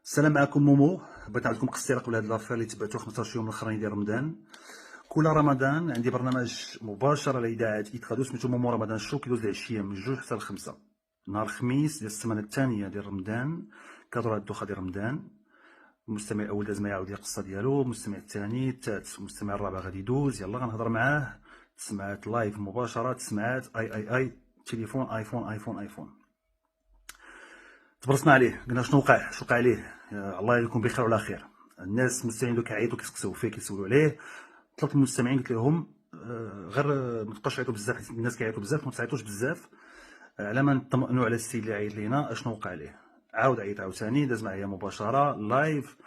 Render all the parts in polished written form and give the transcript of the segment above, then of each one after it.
السلام عليكم مومو. بغيت نعطيكم قصيره على هاد لافير اللي تبعتو 15 يوم الاخرين ديال رمضان. كل رمضان عندي برنامج مباشر على اذاعه ايتخادو سميتو مومو رمضان شو، كيدوز العشيه من 2 حتى ل 5 نهار الخميس ديال السمانه الثانيه ديال رمضان. كدور هاد الدوخه ديال رمضان. المستمع الاول داز معايا عاود لي القصه ديالو، المستمع الثاني، الثالث، المستمع الرابع غادي يدوز. يلا غنهضر معاه. تسمعات لايف مباشره، تسمعات اي تليفون ايفون. تبرسنا عليه، قلنا شنو وقع عليه. الله يكون بخير وعلى خير. الناس المستمعين دوك كيعيطوا كيسقسيو فيه كيسولوا عليه. طلبت من المستمعين قلت لهم غير ما تبقاوش تعيطوا بزاف حيت الناس كيعيطوا بزاف، ما تعيطوش بزاف على ما نطمئنوا على السيد اللي عيط لينا اشنو وقع عليه. عاود عيط عاوتاني، داز معايا مباشره لايف.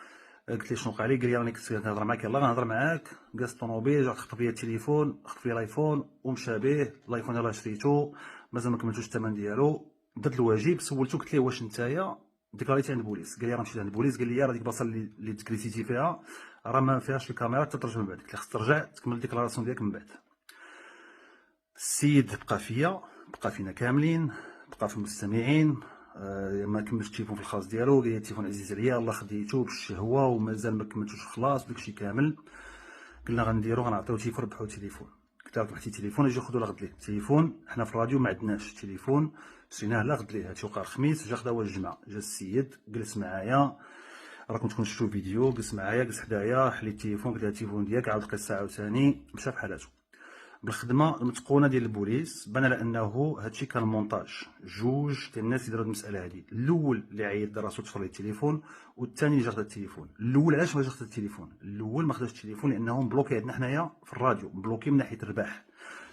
قلت ليه شنو وقع لي، قال لي راني كنت كنهضر معاك، يلاه غنهضر معاك. جالس الطوموبيل جا خطف ليا التليفون، خطف ليا الايفون ومشى به. الايفون يلاه شريتو مازال ما كملتوش الثمن ديالو. درت الواجب، سولتو قلت ليه واش نتايا ديكلاريتي عند البوليس. قال لي راه مشيت عند البوليس. قال لي راه ديك البلاصه اللي ديكريتيتي فيها راه ما فيهاش الكاميرا تترجع من بعد. قلت له خصك ترجع تكمل الديكلاراسيون ديالك من بعد. السيد بقى فيا، بقى فينا كاملين، بقى في المستمعين. ما كملش التليفون في الخاص ديالو. قال لي التليفون عزيز عليا، الله خديتو بالشهوه ومازال ما كملتوش خلاص داكشي كامل. قلنا غنديرو غنعطيو تليفون، ربحو تليفون. قلت له ربحتي تليفون اجي خذوا لغد ليه التليفون. حنا في الراديو ما عندناش تليفون، شريناه لغد ليه. هادشي وقع الخميس، جا خدا هو الجمعه. جا السيد جلس معايا، راكم تكونوا شفتوا فيديو، جلس معايا جلس حدايا، حليت التليفون قلت له التليفون ديالك. عاود لقى الساعه عاوتاني مشى بحالاتو. بالخدمه المتقونه ديال البوليس بان على انه هادشي كان مونتاج. جوج ديال الناس اللي داروا المساله هادي، الاول اللي عيط دار راسو تفر ليه التليفون، والثاني اللي جا خدا التليفون. الاول علاش ما جا خدا التليفون؟ الاول ما خداش التليفون لانه مبلوكي عندنا حنايا في الراديو، مبلوكي من ناحيه الرباح.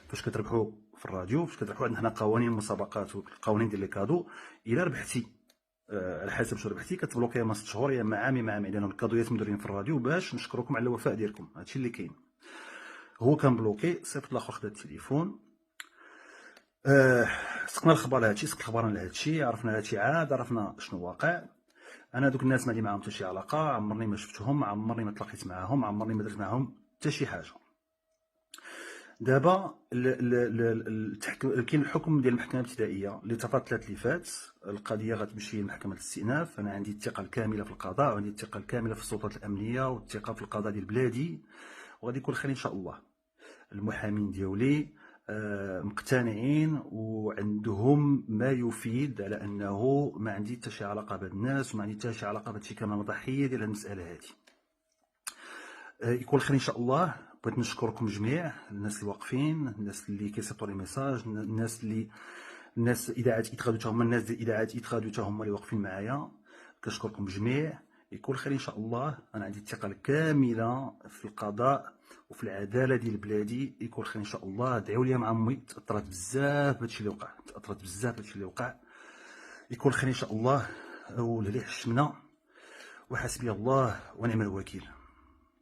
فاش كتربحوا في الراديو، فاش كتربحوا عندنا حنا قوانين المسابقات والقوانين ديال لي كادو، الا ربحتي على حسب شنو ربحتي كتبلوكي ما 6 شهور يا اما عام يا عامين، لان الكادويات مديرين في الراديو باش نشكركم على الوفاء ديالكم. هادشي اللي كاين. هو كان بلوكي، صيفط الاخر خدا التليفون. سقنا الخبر لهادشي، سقت الخبر لهادشي، عرفنا هادشي عاد، عرفنا شنو واقع. انا دوك الناس ما عندي معاهم حتى شي علاقه، عمرني ما شفتهم، عمرني ما تلاقيت معاهم، عمرني ما درت معاهم حتى شي حاجه. دابا كاين الحكم ديال المحكمه الابتدائيه اللي طفات الثلاث اللي فات. القضيه غتمشي لمحكمه الاستئناف. انا عندي الثقه الكامله في القضاء، وعندي الثقه الكامله في السلطات الامنيه، والثقه في القضاء ديال بلادي، وغادي يكون خير ان شاء الله. المحامين ديالي مقتنعين وعندهم ما يفيد على انه ما عندي حتى شي علاقه بهاد الناس، وما عندي حتى شي علاقه بهادشي كامل، ضحيه ديال هاد المساله هادي. يكون خير ان شاء الله. بغيت نشكركم جميع، الناس اللي واقفين، الناس اللي كيصيفطوا لي ميساج، الناس اذاعه ايتخادو حتى هما، الناس ديال اذاعه ايتخادو حتى هما اللي واقفين معايا. كنشكركم جميع. يكون خير ان شاء الله. انا عندي الثقه الكامله في القضاء وفي العداله ديال بلادي. يكون خير ان شاء الله. دعيو لي مع امي، تاثرت بزاف بهادشي اللي وقع، تاثرت بزاف بهادشي اللي وقع. يكون خير ان شاء الله. ولهلي حشمنا، وحسبي الله ونعم الوكيل.